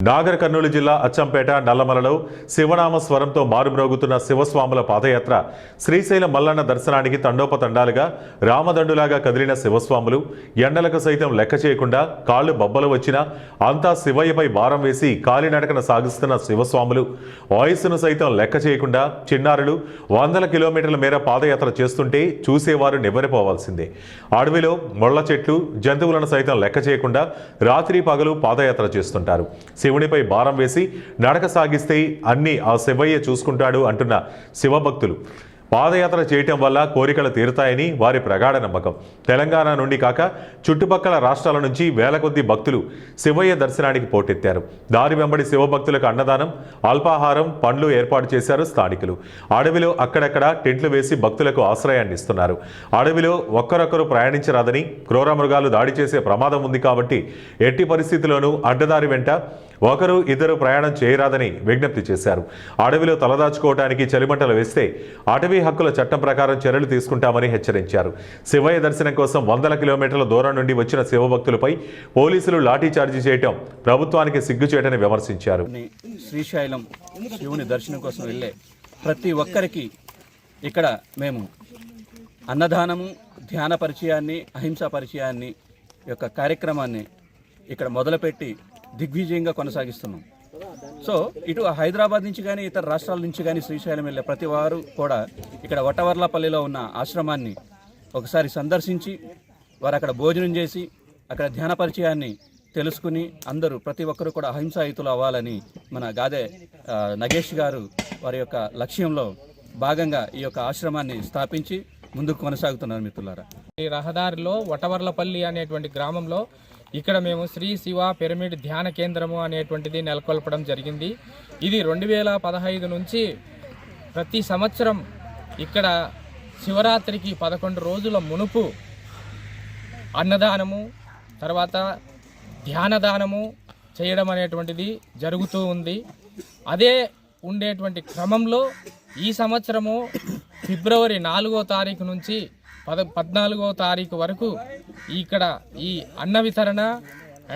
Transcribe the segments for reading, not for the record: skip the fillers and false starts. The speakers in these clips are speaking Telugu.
నాగర్ కర్నూలు జిల్లా అచ్చంపేట నల్లమలలో శివనామ స్వరంతో మారుమ్రోగుతున్న శివస్వాముల పాదయాత్ర శ్రీశైలం మల్లన్న దర్శనానికి తండోపతండాలుగా రామదండులాగా కదిలిన శివస్వాములు ఎండలకు సైతం లెక్క చేయకుండా కాళ్లు బొబ్బలు వచ్చినా అంతా శివయ్యపై భారం వేసి కాలినడకన సాగిస్తున్న శివస్వాములు వయస్సును సైతం లెక్క చేయకుండా చిన్నారులు వందల కిలోమీటర్ల మేర పాదయాత్ర చేస్తుంటే చూసేవారు నివ్వెరపోవాల్సిందే. అడవిలో ముళ్ల చెట్లు జంతువులను సైతం లెక్క చేయకుండా రాత్రి పగలు పాదయాత్ర చేస్తుంటారు. శివునిపై భారం వేసి నడక సాగిస్తే అన్నీ ఆ శివయ్య చూసుకుంటాడు అంటున్న శివభక్తులు పాదయాత్ర చేయటం వల్ల కోరికలు తీరుతాయని వారి ప్రగాఢ నమ్మకం. తెలంగాణ నుండి కాక చుట్టుపక్కల రాష్ట్రాల నుంచి వేల కొద్ది భక్తులు శివయ్య దర్శనానికి పోటెత్తారు. దారి వెంబడి శివభక్తులకు అన్నదానం, అల్పాహారం, పండ్లు ఏర్పాటు చేశారు స్థానికులు. అడవిలో అక్కడక్కడ టెంట్లు వేసి భక్తులకు ఆశ్రయాన్ని ఇస్తున్నారు. అడవిలో ఒక్కరొక్కరు ప్రయాణించరాదని, క్రూర మృగాలు దాడి చేసే ప్రమాదం ఉంది కాబట్టి ఎట్టి పరిస్థితుల్లోనూ అడ్డదారి వెంట ఒకరు ఇద్దరు ప్రయాణం చేయరాదని విజ్ఞప్తి చేశారు. అడవిలో తలదాచుకోవడానికి చలిమంటలు వేస్తే అటవీ హక్కుల చట్టం ప్రకారం చర్యలు తీసుకుంటామని హెచ్చరించారు. శివయ్య దర్శనం కోసం వందల కిలోమీటర్ల దూరం నుండి వచ్చిన శివభక్తులపై పోలీసులు లాఠీచార్జీ చేయటం ప్రభుత్వానికి సిగ్గుచేటని విమర్శించారు. శ్రీశైలం శివుని దర్శనం కోసం వెళ్ళే ప్రతి ఒక్కరికి ఇక్కడ మేము అన్నదానము, ధ్యాన పరిచయాన్ని, అహింసా పరిచయాన్ని యొక్క కార్యక్రమాన్ని ఇక్కడ మొదలుపెట్టి దిగ్విజయంగా కొనసాగిస్తున్నాం. సో ఇటు హైదరాబాద్ నుంచి కానీ ఇతర రాష్ట్రాల నుంచి కానీ శ్రీశైలం వెళ్ళే ప్రతి వారు కూడా ఇక్కడ వటవర్లపల్లిలో ఉన్న ఆశ్రమాన్ని ఒకసారి సందర్శించి వారు అక్కడ భోజనం చేసి అక్కడ ధ్యాన పరిచయాన్ని తెలుసుకుని అందరూ ప్రతి ఒక్కరూ కూడా అహింసాయుతులు అవ్వాలని మన గాదే నగేష్ గారు వారి యొక్క లక్ష్యంలో భాగంగా ఈ యొక్క ఆశ్రమాన్ని స్థాపించి ముందుకు కొనసాగుతున్నారు. మిత్రులారా, ఈ రహదారిలో వటవర్లపల్లి అనేటువంటి గ్రామంలో ఇక్కడ మేము శ్రీ శివ పిరమిడ్ ధ్యాన కేంద్రము అనేటువంటిది నెలకొల్పడం జరిగింది. ఇది 2015 నుంచి ప్రతి సంవత్సరం ఇక్కడ శివరాత్రికి 11 రోజుల మునుపు అన్నదానము, తర్వాత ధ్యానదానము చేయడం అనేటువంటిది జరుగుతూ ఉంది. అదే ఉండేటువంటి క్రమంలో ఈ సంవత్సరము ఫిబ్రవరి 4వ తారీఖు నుంచి 14వ తారీఖు వరకు ఇక్కడ ఈ అన్న వితరణ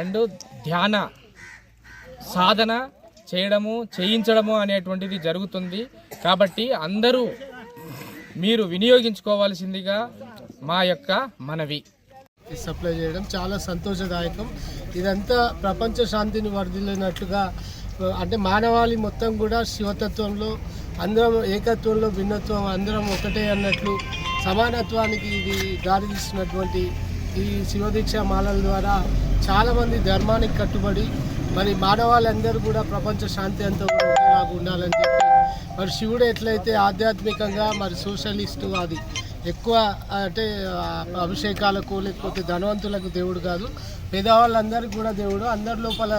అండ్ ధ్యాన సాధన చేయించడము అనేటువంటిది జరుగుతుంది. కాబట్టి అందరూ మీరు వినియోగించుకోవాల్సిందిగా మా యొక్క మనవి. సప్లై చేయడం చాలా సంతోషదాయకం. ఇదంతా ప్రపంచ శాంతిని వర్ధిల్లినట్టుగా, అంటే మానవాళి మొత్తం కూడా శివతత్వంలో అందరం ఏకత్వంలో భిన్నత్వం అందరం ఒకటే అన్నట్లు సమానత్వానికి ఇది దారితీస్తున్నటువంటి ఈ శివదీక్ష మాలల ద్వారా చాలామంది ధర్మానికి కట్టుబడి మరి మానవాళ్ళందరూ కూడా ప్రపంచ శాంతి అంతా కూడా ఒకేలాగా ఉండాలని చెప్పి మరి శివుడు ఎట్లయితే ఆధ్యాత్మికంగా మరి సోషలిస్టు అది ఎక్కువ అంటే అభిషేకాలకు లేకపోతే ధనవంతులకు దేవుడు కాదు, పేదవాళ్ళందరికీ కూడా దేవుడు. అందరి లోపల